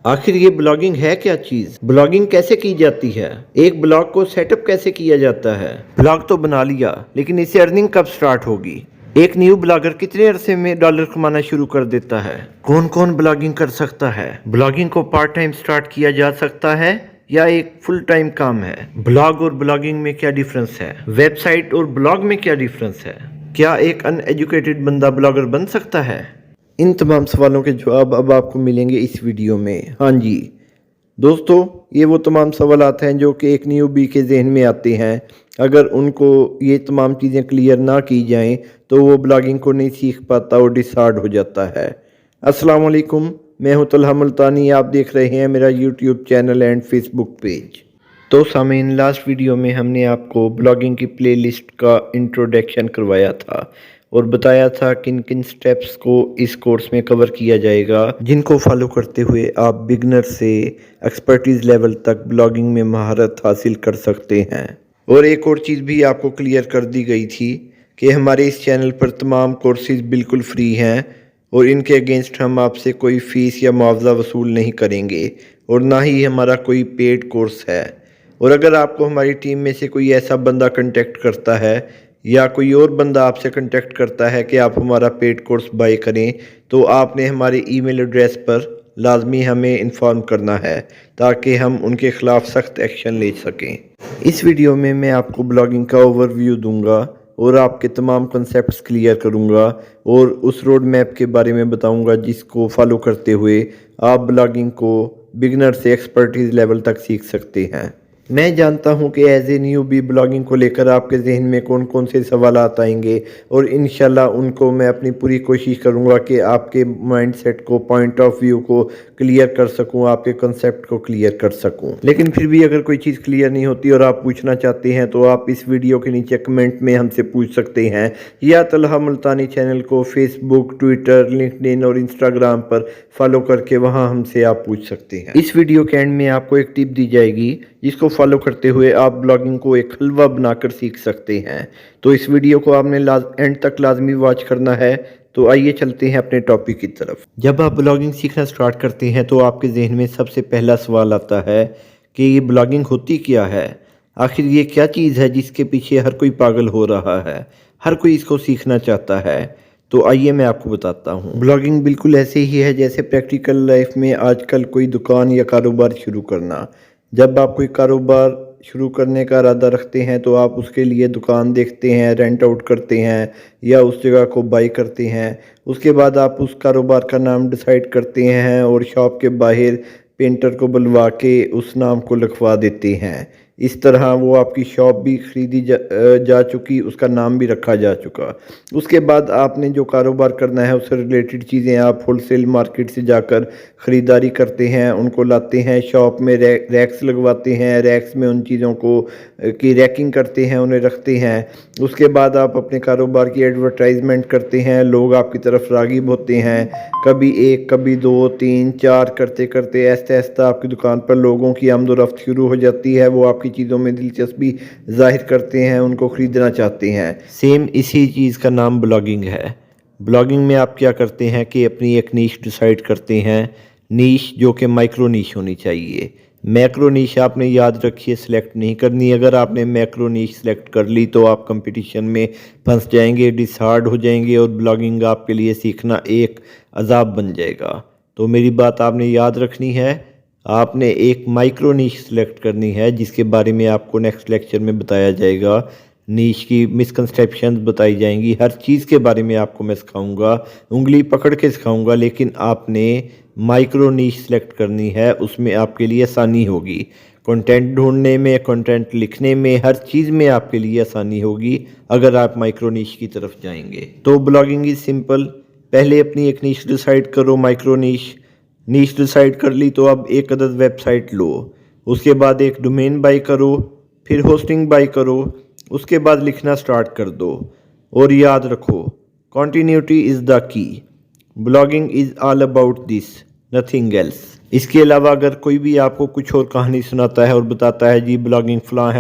आखिर ये ब्लॉगिंग है क्या चीज? ब्लॉगिंग कैसे की जाती है? एक ब्लॉग को सेटअप कैसे किया जाता है? ब्लॉग तो बना लिया, लेकिन इससे अर्निंग कब स्टार्ट होगी? एक न्यू ब्लॉगर कितने अरसे में डॉलर कमाना शुरू कर देता है? कौन कौन ब्लॉगिंग कर सकता है? ब्लॉगिंग को पार्ट टाइम स्टार्ट किया जा सकता है या एक फुल टाइम काम है? ब्लॉग और ब्लॉगिंग में क्या डिफरेंस है? वेबसाइट और ब्लॉग में क्या डिफरेंस है? क्या एक अनएजुकेटेड बंदा ब्लॉगर बन सकता है? इन तमाम सवालों के जवाब अब आपको मिलेंगे इस वीडियो में। हाँ जी दोस्तों, ये वो तमाम सवालात हैं जो कि एक न्यूबी के जहन में आते हैं। अगर उनको ये तमाम चीज़ें क्लियर ना की जाएं तो वो ब्लॉगिंग को नहीं सीख पाता और डिसहार्ड हो जाता है। अस्सलाम वालेकुम, मैं हूं तलहा मुल्तानी। आप देख रहे हैं मेरा YouTube channel and Facebook page. तो सामीन, लास्ट वीडियो में हमने आपको ब्लॉगिंग की प्लेलिस्ट का इंट्रोडक्शन करवाया था और बताया था किन किन स्टेप्स को इस कोर्स में कवर किया जाएगा, जिनको फॉलो करते हुए आप बिगनर से एक्सपर्टीज़ लेवल तक ब्लॉगिंग में महारत हासिल कर सकते हैं। और एक और चीज़ भी आपको क्लियर कर दी गई थी कि हमारे इस चैनल पर तमाम कोर्सेज बिल्कुल फ्री हैं और इनके अगेंस्ट हम आपसे कोई फ़ीस या मुआवजा वसूल नहीं करेंगे और ना ही हमारा कोई पेड कोर्स है। और अगर आपको हमारी टीम में से कोई ऐसा बंदा कांटेक्ट करता है या कोई और बंदा आपसे कांटेक्ट करता है कि आप हमारा पेड कोर्स बाय करें, तो आपने हमारे ईमेल एड्रेस पर लाजमी हमें इन्फॉर्म करना है ताकि हम उनके ख़िलाफ़ सख्त एक्शन ले सकें। इस वीडियो में मैं आपको ब्लॉगिंग का ओवरव्यू दूंगा और आपके तमाम कंसेप्ट्स क्लियर करूंगा और उस रोड मैप के बारे में बताऊंगा जिसको फॉलो करते हुए आप ब्लॉगिंग को बिगनर से एक्सपर्टीज़ लेवल तक सीख सकते हैं। मैं जानता हूं कि एज ए न्यूबी ब्लॉगिंग को लेकर आपके जहन में कौन कौन से सवालात आएंगे और इंशाल्लाह उनको मैं अपनी पूरी कोशिश करूंगा कि आपके माइंडसेट को, पॉइंट ऑफ व्यू को क्लियर कर सकूं, आपके कंसेप्ट को क्लियर कर सकूं। लेकिन फिर भी अगर कोई चीज़ क्लियर नहीं होती और आप पूछना चाहते हैं तो आप इस वीडियो के नीचे कमेंट में हमसे पूछ सकते हैं या तलहा मुल्तानी चैनल को फेसबुक, ट्विटर, लिंक्डइन और इंस्टाग्राम पर फॉलो करके वहाँ हमसे आप पूछ सकते हैं। इस वीडियो के एंड में आपको एक टिप दी जाएगी जिसको फॉलो करते हुए आप ब्लॉगिंग को एक हलवा बनाकर सीख सकते हैं। तो इस वीडियो को आपने एंड तक लाजमी वॉच करना है। तो आइए चलते हैं अपने टॉपिक की तरफ। जब आप ब्लॉगिंग सीखना स्टार्ट करते हैं तो आपके जहन में सबसे पहला सवाल आता है कि ये ब्लॉगिंग होती क्या है? आखिर ये क्या चीज़ है जिसके पीछे हर कोई पागल हो रहा है, हर कोई इसको सीखना चाहता है? तो आइए मैं आपको बताता हूँ। ब्लॉगिंग बिल्कुल ऐसे ही है जैसे प्रैक्टिकल लाइफ में आजकल कोई दुकान या कारोबार शुरू करना। जब आप कोई कारोबार शुरू करने का इरादा रखते हैं तो आप उसके लिए दुकान देखते हैं, रेंट आउट करते हैं या उस जगह को बाई करते हैं। उसके बाद आप उस कारोबार का नाम डिसाइड करते हैं और शॉप के बाहर पेंटर को बुलवा के उस नाम को लिखवा देते हैं। इस तरह वो आपकी शॉप भी खरीदी जा चुकी, उसका नाम भी रखा जा चुका। उसके बाद आपने जो कारोबार करना है उससे रिलेटेड चीज़ें आप होलसेल मार्केट से जाकर ख़रीदारी करते हैं, उनको लाते हैं शॉप में, रैक्स लगवाते हैं, रैक्स में उन चीज़ों को की रैकिंग करते हैं, उन्हें रखते हैं। उसके बाद आप अपने कारोबार की एडवर्टाइजमेंट करते हैं, लोग आपकी तरफ राग़िब होते हैं। कभी एक, कभी दो, तीन, चार करते करते आहिस्ता आहिस्ता आपकी दुकान पर लोगों की आमदोरफ्त शुरू हो जाती है। वो आपकी चीज़ों में दिलचस्पी जाहिर करते हैं, उनको ख़रीदना चाहते हैं। सेम इसी चीज़ का नाम ब्लॉगिंग है। ब्लॉगिंग में आप क्या करते हैं कि अपनी एक नीश डिसाइड करते हैं, नीश जो कि माइक्रो नीश होनी चाहिए। मैक्रो नीश आपने याद रखिए सिलेक्ट नहीं करनी। अगर आपने मैक्रो नीश सेलेक्ट कर ली तो आप कंपटीशन में फंस जाएंगे, डिसहार्ड हो जाएंगे और ब्लॉगिंग आपके लिए सीखना एक अजाब बन जाएगा। तो मेरी बात आपने याद रखनी है, आपने एक माइक्रो नीश सेलेक्ट करनी है जिसके बारे में आपको नेक्स्ट लेक्चर में बताया जाएगा। नीश की मिसकंसेप्शंस बताई जाएंगी, हर चीज़ के बारे में आपको मैं सिखाऊंगा, उंगली पकड़ के सिखाऊंगा। लेकिन आपने माइक्रो नीश सेलेक्ट करनी है, उसमें आपके लिए आसानी होगी। कंटेंट ढूंढने में, कंटेंट लिखने में, हर चीज़ में आपके लिए आसानी होगी अगर आप माइक्रो नीश की तरफ जाएंगे। तो ब्लॉगिंग इज़ सिंपल। पहले अपनी एक नीश डिसाइड करो, माइक्रो नीश डिसाइड कर ली तो अब एक अदद वेबसाइट लो। उसके बाद एक डोमेन बाई करो, फिर होस्टिंग बाई करो, उसके बाद लिखना स्टार्ट कर दो। और याद रखो, continuity is the key. Blogging is all about this, nothing else. इसके अलावा अगर कोई भी आपको कुछ और कहानी सुनाता है और बताता है जी ब्लॉगिंग फ़लाँ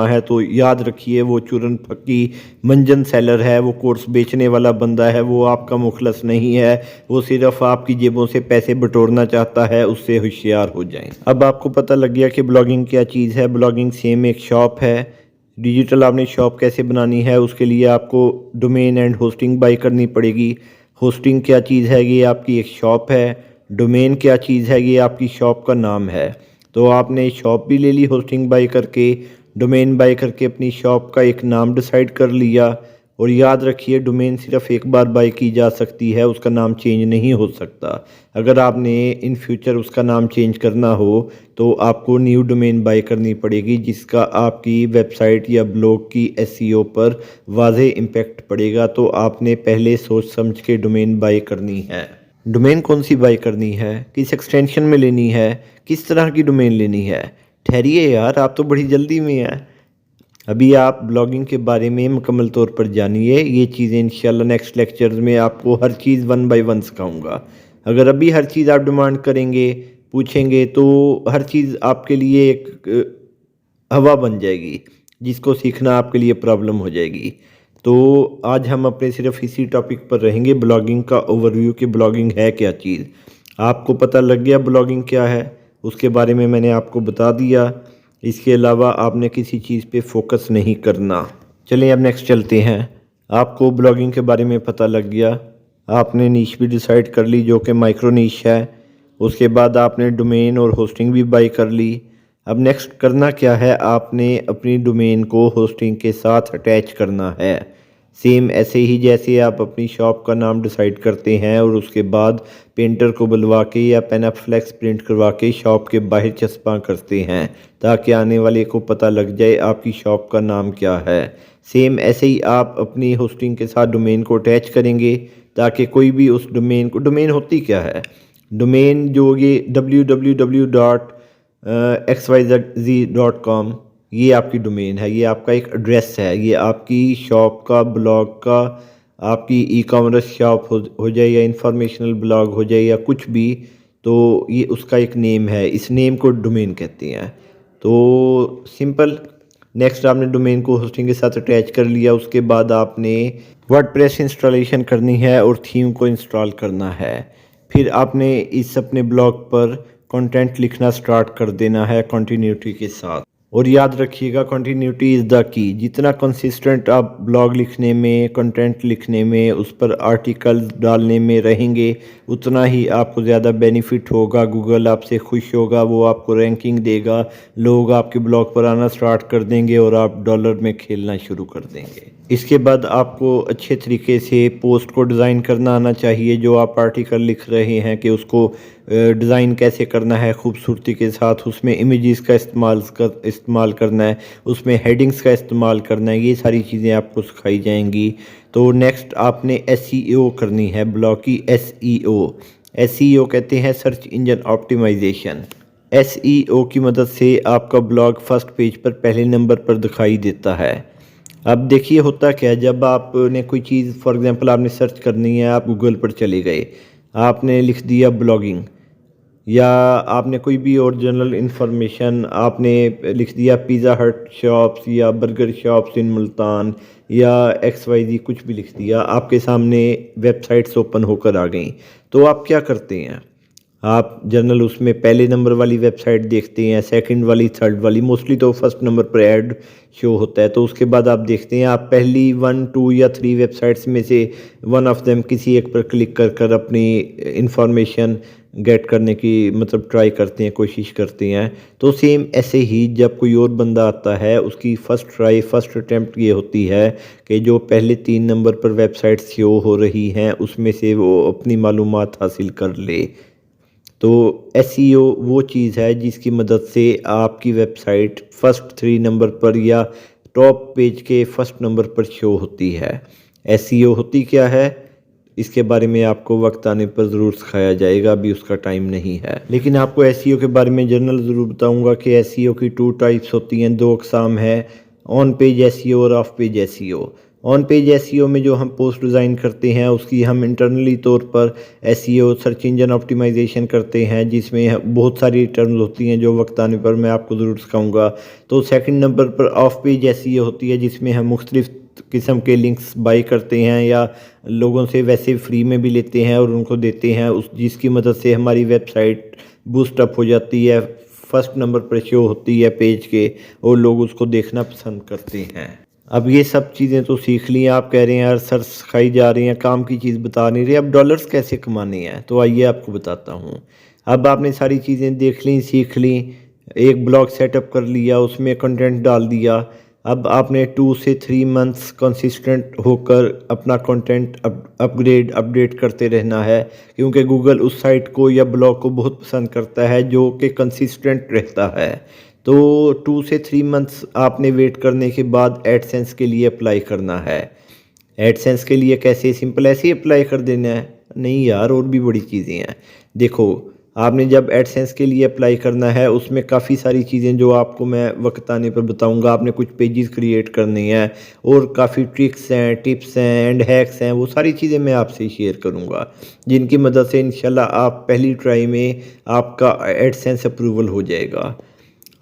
है, तो याद रखिए वो चूरन फक्की मंजन सेलर है, वो कोर्स बेचने वाला बंदा है, वो आपका मुखलस नहीं है, वो सिर्फ आपकी जेबों से पैसे बटोरना चाहता है, उससे होशियार हो जाएं। अब आपको पता लग गया कि ब्लॉगिंग क्या चीज़ है। ब्लॉगिंग सेम एक शॉप है। डिजिटल आपने शॉप कैसे बनानी है, उसके लिए आपको डोमेन एंड होस्टिंग बाई करनी पड़ेगी। होस्टिंग क्या चीज़ है, ये आपकी एक शॉप है। डोमेन क्या चीज़ है, ये आपकी शॉप का नाम है। तो आपने शॉप भी ले ली होस्टिंग बाई करके, डोमेन बाई करके अपनी शॉप का एक नाम डिसाइड कर लिया। और याद रखिए डोमेन सिर्फ एक बार बाई की जा सकती है, उसका नाम चेंज नहीं हो सकता। अगर आपने इन फ्यूचर उसका नाम चेंज करना हो तो आपको न्यू डोमेन बाई करनी पड़ेगी, जिसका आपकी वेबसाइट या ब्लॉग की एसईओ पर वाज़े इम्पैक्ट पड़ेगा। तो आपने पहले सोच समझ के डोमेन बाई करनी है। डोमेन कौन सी बाई करनी है, किस एक्सटेंशन में लेनी है, किस तरह की डोमेन लेनी है। ठहरिए यार, आप तो बड़ी जल्दी में हैं। अभी आप ब्लॉगिंग के बारे में मुकम्मल तौर पर जानिए। ये चीज़ें इंशाल्लाह नेक्स्ट लेक्चर्स में आपको हर चीज़ वन बाय वन सिखाऊंगा। अगर अभी हर चीज़ आप डिमांड करेंगे, पूछेंगे, तो हर चीज़ आपके लिए एक हवा बन जाएगी, जिसको सीखना आपके लिए प्रॉब्लम हो जाएगी। तो आज हम अपने सिर्फ इसी टॉपिक पर रहेंगे, ब्लॉगिंग का ओवरव्यू कि ब्लॉगिंग है क्या चीज़। आपको पता लग गया ब्लॉगिंग क्या है, उसके बारे में मैंने आपको बता दिया। इसके अलावा आपने किसी चीज़ पे फोकस नहीं करना। चलिए अब नेक्स्ट चलते हैं। आपको ब्लॉगिंग के बारे में पता लग गया, आपने नीश भी डिसाइड कर ली जो कि माइक्रो नीश है। उसके बाद आपने डोमेन और होस्टिंग भी बाई कर ली। अब नेक्स्ट करना क्या है, आपने अपनी डोमेन को होस्टिंग के साथ अटैच करना है। सेम ऐसे ही जैसे आप अपनी शॉप का नाम डिसाइड करते हैं और उसके बाद पेंटर को बुलवा के या पेनाफ्लेक्स प्रिंट करवा के शॉप के बाहर चस्पा करते हैं, ताकि आने वाले को पता लग जाए आपकी शॉप का नाम क्या है। सेम ऐसे ही आप अपनी होस्टिंग के साथ डोमेन को अटैच करेंगे, ताकि कोई भी उस डोमेन को, डोमेन होती क्या है, डोमेन जो ये www.xyz.com, ये आपकी डोमेन है, ये आपका एक एड्रेस है, ये आपकी शॉप का, ब्लॉग का, आपकी ई कॉमर्स शॉप हो जाए या इंफॉर्मेशनल ब्लॉग हो जाए या कुछ भी, तो ये उसका एक नेम है। इस नेम को डोमेन कहते हैं। तो सिंपल। नेक्स्ट आपने डोमेन को होस्टिंग के साथ अटैच कर लिया। उसके बाद आपने वर्डप्रेस इंस्टॉलेशन करनी है और थीम को इंस्टॉल करना है। फिर आपने इस अपने ब्लॉग पर कंटेंट लिखना स्टार्ट कर देना है कंटिन्यूटी के साथ। और याद रखिएगा कंटिन्यूटी इज़ द की। जितना कंसिस्टेंट आप ब्लॉग लिखने में, कंटेंट लिखने में, उस पर आर्टिकल्स डालने में रहेंगे, उतना ही आपको ज़्यादा बेनिफिट होगा। गूगल आपसे खुश होगा, वो आपको रैंकिंग देगा, लोग आपके ब्लॉग पर आना स्टार्ट कर देंगे और आप डॉलर में खेलना शुरू कर देंगे। इसके बाद आपको अच्छे तरीके से पोस्ट को डिज़ाइन करना आना चाहिए। जो आप आर्टिकल लिख रहे हैं कि उसको डिज़ाइन कैसे करना है खूबसूरती के साथ, उसमें इमेजेस का इस्तेमाल करना है, उसमें हेडिंग्स का इस्तेमाल करना है, ये सारी चीज़ें आपको सिखाई जाएंगी। तो नेक्स्ट आपने एसईओ करनी है, ब्लॉग की एसईओ। एसईओ कहते हैं सर्च इंजन ऑप्टिमाइजेशन। एसईओ की मदद से आपका ब्लॉग फर्स्ट पेज पर पहले नंबर पर दिखाई देता है। अब देखिए होता क्या है, जब आपने कोई चीज़, फॉर एग्जांपल आपने सर्च करनी है, आप गूगल पर चले गए, आपने लिख दिया ब्लॉगिंग, या आपने कोई भी और जनरल इन्फॉर्मेशन आपने लिख दिया पिज़्ज़ा हट शॉप्स या बर्गर शॉप्स इन मुल्तान या XYZ, कुछ भी लिख दिया, आपके सामने वेबसाइट्स ओपन होकर आ गई। तो आप क्या करते हैं, आप जनरल उसमें पहले नंबर वाली वेबसाइट देखते हैं, सेकंड वाली, थर्ड वाली, मोस्टली तो फर्स्ट नंबर पर ऐड शो होता है। तो उसके बाद आप देखते हैं, आप पहली 1, 2 या 3 वेबसाइट्स में से वन ऑफ देम किसी एक पर क्लिक कर कर अपनी इंफॉर्मेशन गेट करने की मतलब ट्राई करते हैं, कोशिश करते हैं। तो सेम ऐसे ही जब कोई और बंदा आता है, उसकी फर्स्ट अटैम्प्ट ये होती है कि जो पहले 3 नंबर पर वेबसाइट शो हो रही हैं उसमें से वो अपनी मालूमात हासिल कर ले। तो एसईओ वो चीज़ है जिसकी मदद से आपकी वेबसाइट फर्स्ट 3 नंबर पर या टॉप पेज के फर्स्ट नंबर पर शो होती है। एसईओ होती क्या है, इसके बारे में आपको वक्त आने पर ज़रूर सिखाया जाएगा, अभी उसका टाइम नहीं है। लेकिन आपको एसईओ के बारे में जनरल ज़रूर बताऊंगा कि एसईओ की 2 टाइप्स होती हैं, 2 अक़साम है, ऑन पेज एसईओ और of page SEO. On page SEO में जो हम पोस्ट डिज़ाइन करते हैं उसकी हम इंटरनली तौर पर एसईओ सर्च इंजन ऑप्टिमाइजेशन करते हैं, जिसमें बहुत सारी टर्म्स होती हैं जो वक्त आने पर मैं आपको ज़रूर सिखाऊंगा। तो सेकंड नंबर पर ऑफ पेज एसईओ होती है, जिसमें हम मुख्तलिफ किस्म के लिंक्स बाई करते हैं या लोगों से वैसे फ्री में भी लेते हैं और उनको देते हैं, उस जिसकी मदद से हमारी वेबसाइट बूस्टअप हो जाती है, फर्स्ट नंबर पर शो होती है पेज के और लोग उसको देखना पसंद करते हैं। अब ये सब चीज़ें तो सीख ली, आप कह रहे हैं यार सर सिखाई जा रही हैं, काम की चीज़ बता नहीं रही, अब डॉलर्स कैसे कमाने हैं, तो आइए आपको बताता हूँ। अब आपने सारी चीज़ें देख ली, सीख ली, एक ब्लॉग सेटअप कर लिया, उसमें कंटेंट डाल दिया। अब आपने 2 से 3 मंथ्स कंसिस्टेंट होकर अपना कंटेंट अपडेट करते रहना है, क्योंकि गूगल उस साइट को या ब्लॉग को बहुत पसंद करता है जो कि कंसिस्टेंट रहता है। तो 2 से 3 मंथ्स आपने वेट करने के बाद एडसेंस के लिए अप्लाई करना है। एडसेंस के लिए कैसे, सिंपल ऐसे ही अप्लाई कर देना है? नहीं यार, और भी बड़ी चीज़ें हैं। देखो, आपने जब एडसेंस के लिए अप्लाई करना है उसमें काफ़ी सारी चीज़ें जो आपको मैं वक्त आने पर बताऊंगा। आपने कुछ पेजेस क्रिएट करने हैं और काफ़ी ट्रिक्स हैं, टिप्स हैं एंड हैक्स हैं, वो सारी चीज़ें मैं आपसे शेयर करूंगा, जिनकी मदद से इंशाल्लाह आप पहली ट्राई में आपका एडसेंस अप्रूवल हो जाएगा।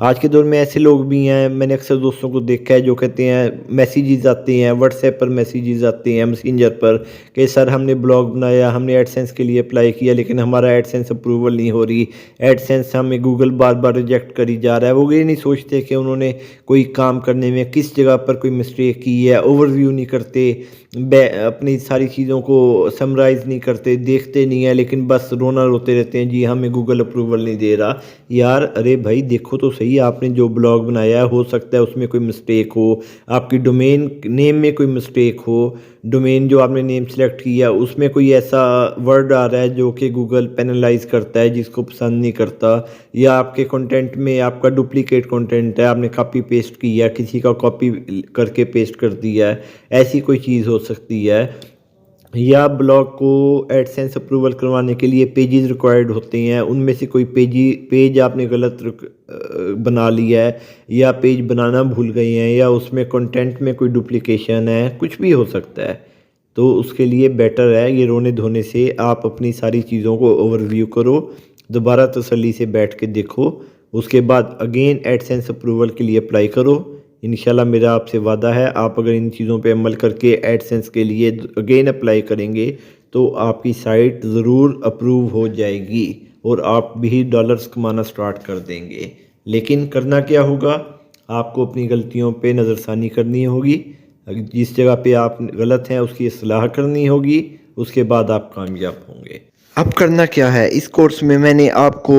आज के दौर में ऐसे लोग भी हैं, मैंने अक्सर दोस्तों को देखा है जो कहते हैं, मैसेजेस आते हैं व्हाट्सएप पर, मैसेजेस आते हैं मैसेंजर पर कि सर हमने ब्लॉग बनाया, हमने एडसेंस के लिए अप्लाई किया, लेकिन हमारा एडसेंस अप्रूवल नहीं हो रही, एडसेंस हमें गूगल बार बार रिजेक्ट करी जा रहा है। वो ये नहीं सोचते कि उन्होंने कोई काम करने में किस जगह पर कोई मिस्टेक की है, ओवरव्यू नहीं करते, अपनी सारी चीज़ों को समराइज़ नहीं करते, देखते नहीं है, लेकिन बस रोना रोते रहते हैं जी हमें गूगल अप्रूवल नहीं दे रहा। यार अरे भाई देखो तो सही, आपने जो ब्लॉग बनाया है हो सकता है उसमें कोई मिस्टेक हो, आपकी डोमेन नेम में कोई मिस्टेक हो, डोमेन जो आपने नेम सेलेक्ट किया उसमें कोई ऐसा वर्ड आ रहा है जो कि गूगल पेनलाइज करता है, जिसको पसंद नहीं करता, या आपके कंटेंट में आपका डुप्लीकेट कंटेंट है, आपने कॉपी पेस्ट किया, किसी का कॉपी करके पेस्ट कर दिया है, ऐसी कोई चीज़ हो सकती है। या ब्लॉग को एडसेंस अप्रूवल करवाने के लिए पेजेस रिक्वायर्ड होते हैं, उनमें से कोई पेज आपने गलत बना लिया है, या पेज बनाना भूल गए हैं, या उसमें कंटेंट में कोई डुप्लीकेशन है, कुछ भी हो सकता है। तो उसके लिए बेटर है ये रोने धोने से आप अपनी सारी चीज़ों को ओवरव्यू करो, दोबारा तसल्ली से बैठ के देखो, उसके बाद अगेन एडसेंस अप्रूवल के लिए अप्लाई करो। इंशाल्लाह मेरा आपसे वादा है, आप अगर इन चीज़ों पे अमल करके एडसेंस के लिए अगेन अप्लाई करेंगे तो आपकी साइट ज़रूर अप्रूव हो जाएगी और आप भी डॉलर्स कमाना स्टार्ट कर देंगे। लेकिन करना क्या होगा, आपको अपनी गलतियों पे नज़रसानी करनी होगी, जिस जगह पे आप गलत हैं उसकी इस्लाह करनी होगी, उसके बाद आप कामयाब होंगे। अब करना क्या है, इस कोर्स में मैंने आपको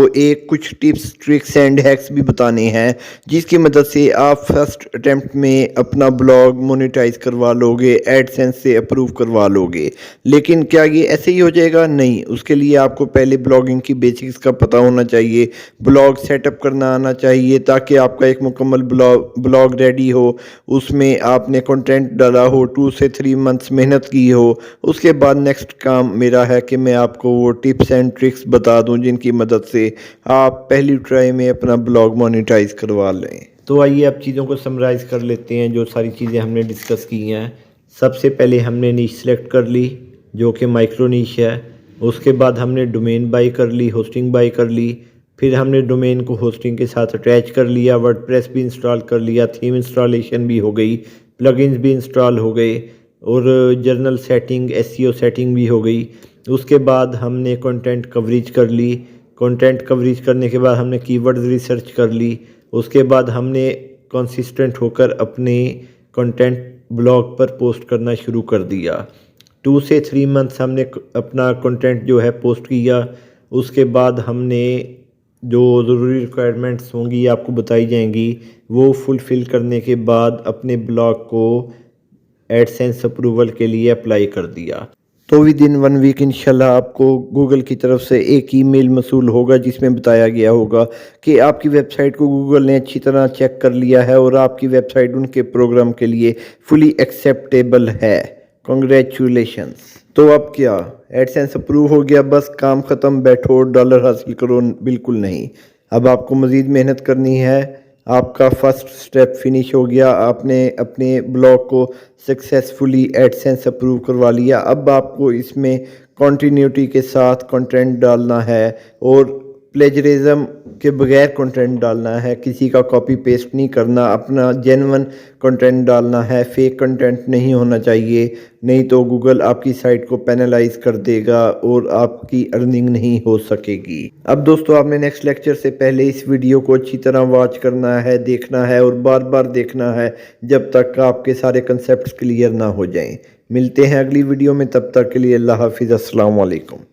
कुछ टिप्स ट्रिक्स एंड हैक्स भी बताने हैं, जिसकी मदद से आप फर्स्ट अटेम्प्ट में अपना ब्लॉग मोनेटाइज करवा लोगे, एडसेंस से अप्रूव करवा लोगे। लेकिन क्या ये ऐसे ही हो जाएगा? नहीं, उसके लिए आपको पहले ब्लॉगिंग की बेसिक्स का पता होना चाहिए, ब्लॉग सेटअप करना आना चाहिए, ताकि आपका एक मुकम्मल ब्लॉग रेडी हो, उसमें आपने कंटेंट डाला हो, 2 से 3 मंथ्स मेहनत की हो। उसके बाद नेक्स्ट काम मेरा है कि मैं आपको वो टिप्स एंड ट्रिक्स बता दूं जिनकी मदद से आप पहली ट्राई में अपना ब्लॉग मोनेटाइज करवा लें। तो आइए अब चीज़ों को समराइज़ कर लेते हैं, जो सारी चीज़ें हमने डिस्कस की हैं। सबसे पहले हमने नीश सेलेक्ट कर ली जो कि माइक्रो नीश है, उसके बाद हमने डोमेन बाई कर ली, होस्टिंग बाई कर ली, फिर हमने डोमेन को होस्टिंग के साथ अटैच कर लिया, वर्डप्रेस भी इंस्टॉल कर लिया, थीम इंस्टॉलेशन भी हो गई, प्लगइन्स भी इंस्टॉल हो गए और जर्नल सेटिंग एसईओ सेटिंग भी हो गई। उसके बाद हमने कंटेंट कवरेज कर ली, कंटेंट कवरेज करने के बाद हमने कीवर्ड्स रिसर्च कर ली, उसके बाद हमने कंसिस्टेंट होकर अपने कंटेंट ब्लॉग पर पोस्ट करना शुरू कर दिया। 2 से 3 मंथ्स हमने अपना कंटेंट जो है पोस्ट किया, उसके बाद हमने जो ज़रूरी रिक्वायरमेंट्स होंगी आपको बताई जाएंगी, वो फुलफ़िल करने के बाद अपने ब्लॉग को एडसेंस अप्रूवल के लिए अप्लाई कर दिया। तो विद इन 1 वीक इंशाल्लाह आपको गूगल की तरफ से एक ईमेल मसूल होगा जिसमें बताया गया होगा कि आपकी वेबसाइट को गूगल ने अच्छी तरह चेक कर लिया है और आपकी वेबसाइट उनके प्रोग्राम के लिए फुली एक्सेप्टेबल है। कॉन्ग्रेचुलेशंस। तो अब क्या, एडसेंस अप्रूव हो गया, बस काम ख़त्म, बैठो डॉलर हासिल करो? बिल्कुल नहीं, अब आपको मज़ीद मेहनत करनी है, आपका फर्स्ट स्टेप फिनिश हो गया, आपने अपने ब्लॉग को सक्सेसफुली एडसेंस अप्रूव करवा लिया। अब आपको इसमें कॉन्टीन्यूटी के साथ कंटेंट डालना है और प्लेजरिज्म के बगैर कंटेंट डालना है, किसी का कॉपी पेस्ट नहीं करना, अपना जेन्युइन कंटेंट डालना है, फेक कंटेंट नहीं होना चाहिए, नहीं तो गूगल आपकी साइट को पेनलाइज कर देगा और आपकी अर्निंग नहीं हो सकेगी। अब दोस्तों आपने नेक्स्ट लेक्चर से पहले इस वीडियो को अच्छी तरह वॉच करना है, देखना है और बार बार देखना है जब तक आपके सारे कंसेप्ट क्लियर ना हो जाएं। मिलते हैं अगली वीडियो में, तब तक के लिए अल्लाह हाफिज़, अस्सलाम वालेकुम।